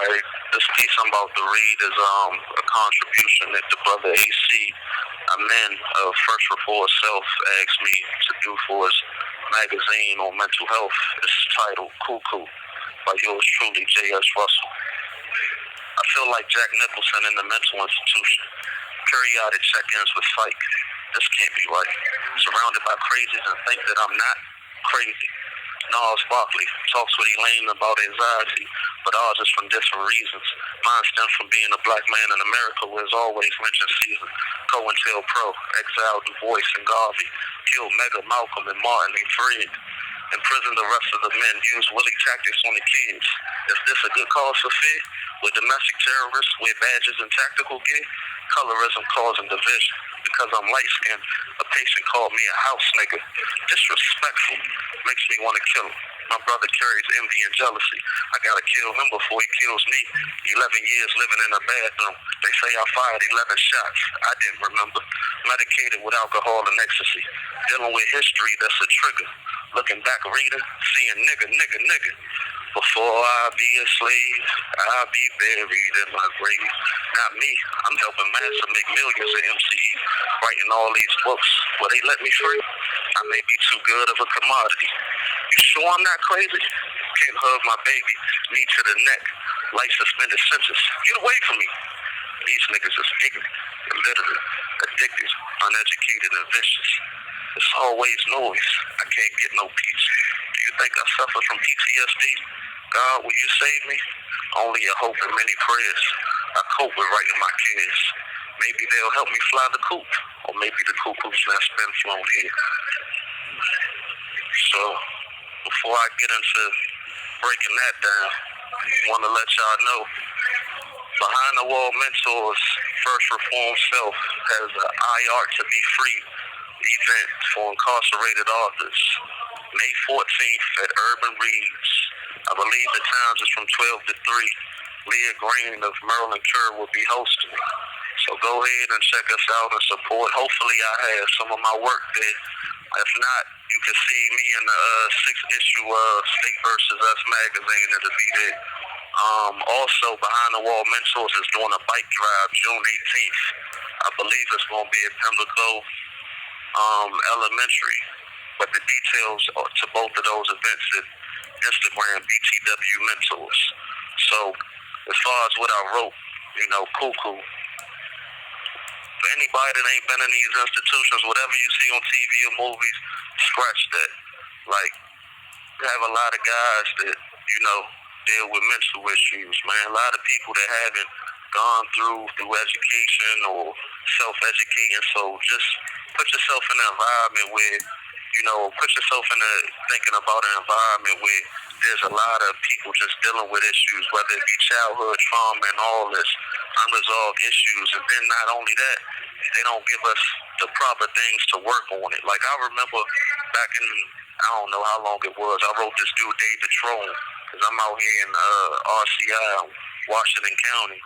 Alright, this piece I'm about to read is a contribution that the brother AC, a man of First Reform Self, asked me to do for his magazine on mental health. It's titled Coo Coo by yours truly, J.S. Russell. I feel like Jack Nicholson in the mental institution. Periodic check-ins with psych. This can't be right. Surrounded by crazies and think that I'm not crazy. Gnarls Barkley talks with Elaine about anxiety, but ours is from different reasons. Mine stems from being a black man in America, where it's always lynching season. COINTELPRO, exiled Du Bois and Garvey, killed Mega, Malcolm, and Martin and Fred. Imprisoned the rest of the men, used Willie tactics on the kids. Is this a good cause for fear? With domestic terrorists, wear badges and tactical gear? Colorism causing division. Because I'm light-skinned, a patient called me a house nigga. Disrespectful. Makes me want to kill him. My brother carries envy and jealousy. I gotta kill him before he kills me. 11 years living in a bathroom. They say I fired 11 shots. I didn't remember. Medicated with alcohol and ecstasy. Dealing with history that's a trigger. Looking back reading, seeing nigga, nigga, nigga. Before I be a slave, I'll be buried in my grave. Not me. I'm helping Master make millions of MCs. Writing all these books. Will they let me free? I may be too good of a commodity. You sure I'm not crazy? Can't hug my baby. Knee to the neck. Life suspended sentence. Get away from me. These niggas is ignorant, illiterate, addicted, uneducated, and vicious. It's always noise. I can't get no peace. Do you think I suffer from PTSD? God, will you save me? Only a hope and many prayers. I cope with writing my kids. Maybe they'll help me fly the coop, or maybe the cuckoo's nest been flown here. So, before I get into breaking that down, I want to let y'all know, Behind the Wall Mentors, First Reform Self has an IART to be free event for incarcerated authors. May 14th at Urban Reads. I believe the times is from 12 to 3. Leah Green of Maryland Cure will be hosting. So go ahead and check us out and support. Hopefully I have some of my work there. If not, you can see me in the 6th issue of State vs. Us magazine. It'll be there. Also, Behind the Wall Mentors is doing a bike drive June 18th. I believe it's going to be at Pimlico Elementary. But the details to both of those events at Instagram, BTW Mentors. So, as far as what I wrote, Coo Coo. For anybody that ain't been in these institutions, whatever you see on TV or movies, scratch that. Like, you have a lot of guys that, deal with mental issues, man. A lot of people that haven't gone through education or self-educating. So just put yourself in an environment where, put yourself in thinking about an environment where there's a lot of people just dealing with issues, whether it be childhood trauma and all this unresolved issues. And then not only that, they don't give us the proper things to work on it. Like I remember back in, I don't know how long it was, I wrote this dude, David Trone, because I'm out here in RCI, Washington County,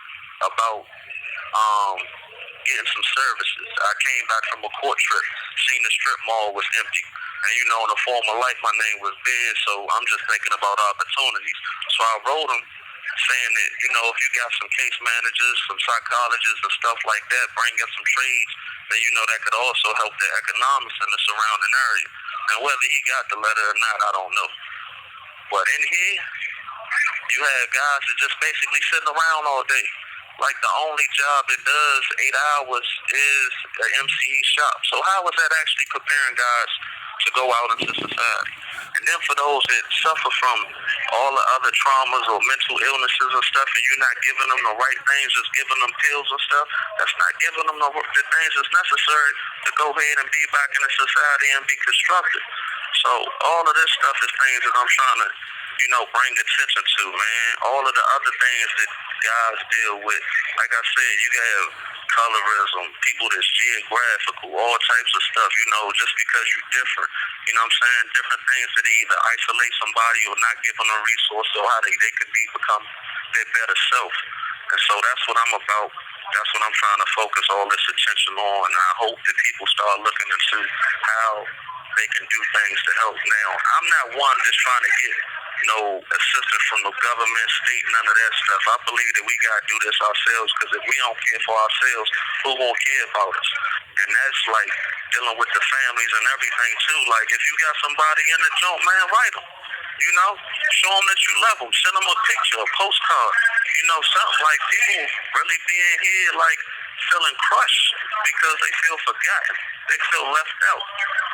about getting some services. I came back from a court trip, seen the strip mall was empty. And in a former life, my name was Biz, so I'm just thinking about opportunities. So I wrote him saying that, if you got some case managers, some psychologists and stuff like that, bring in some trades, then that could also help the economics in the surrounding area. And whether he got the letter or not, I don't know. But in here, you have guys that just basically sitting around all day. Like the only job that does 8 hours is an MCE shop. So how is that actually preparing guys to go out into society? And then for those that suffer from all the other traumas or mental illnesses and stuff, and you're not giving them the right things, just giving them pills and stuff, that's not giving them the things that's necessary to go ahead and be back in the society and be constructive. So all of this stuff is things that I'm trying to, bring attention to, man. All of the other things that guys deal with. Like I said, you have colorism, people that's geographical, all types of stuff, just because you're different. You know what I'm saying? Different things that either isolate somebody or not give them a resource or how they could become their better self. And so that's what I'm about. That's what I'm trying to focus all this attention on. And I hope that people start looking into how they can do things to help. Now, I'm not one that's trying to get no assistance from the government, state, none of that stuff. I believe that we gotta do this ourselves, because if we don't care for ourselves, who gonna care about us? And that's like dealing with the families and everything too. Like if you got somebody in the joint, man, write them. You know, show them that you love them. Send them a picture, a postcard. You know, something. Like people really being here, like feeling crushed because they feel forgotten. They feel left out.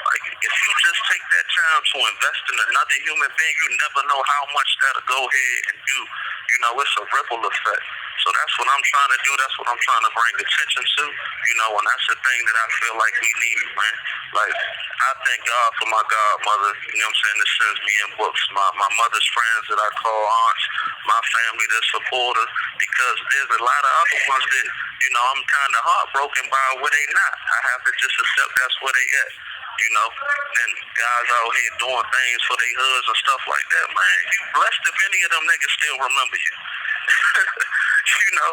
Like if you just take that time to invest in another human being, you never know how much that'll go ahead and do. You know, it's a ripple effect. So that's what I'm trying to do. That's what I'm trying to bring attention to. You know, and that's the thing that I feel like we need, man. Like, I thank God for my godmother, you know what I'm saying, that sends me in books. My mother's friends that I call aunts, my family that support her, because there's a lot of other ones that, you know, I'm kind of heartbroken by where they not. I have to just accept that's where they at. You know, and guys out here doing things for their hoods and stuff like that, man. You blessed if any of them niggas still remember you. You know,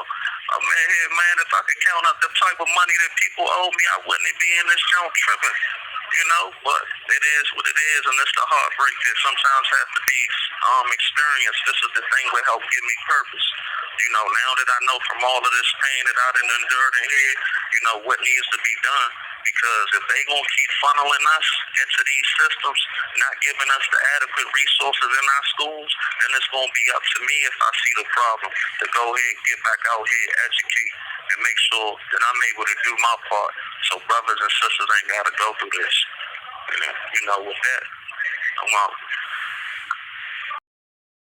man, if I could count up the type of money that people owe me, I wouldn't be in this joint tripping. You know, but it is what it is, and it's the heartbreak that sometimes has to be experienced. This is the thing that helped give me purpose. You know, now that I know from all of this pain that I done endured in here, you know, what needs to be done. Because if they gonna keep funneling us into these systems, not giving us the adequate resources in our schools, then it's gonna be up to me, if I see the problem, to go ahead and get back out here, educate, and make sure that I'm able to do my part, so brothers and sisters ain't gotta go through this. And, you know, with that, I'm out.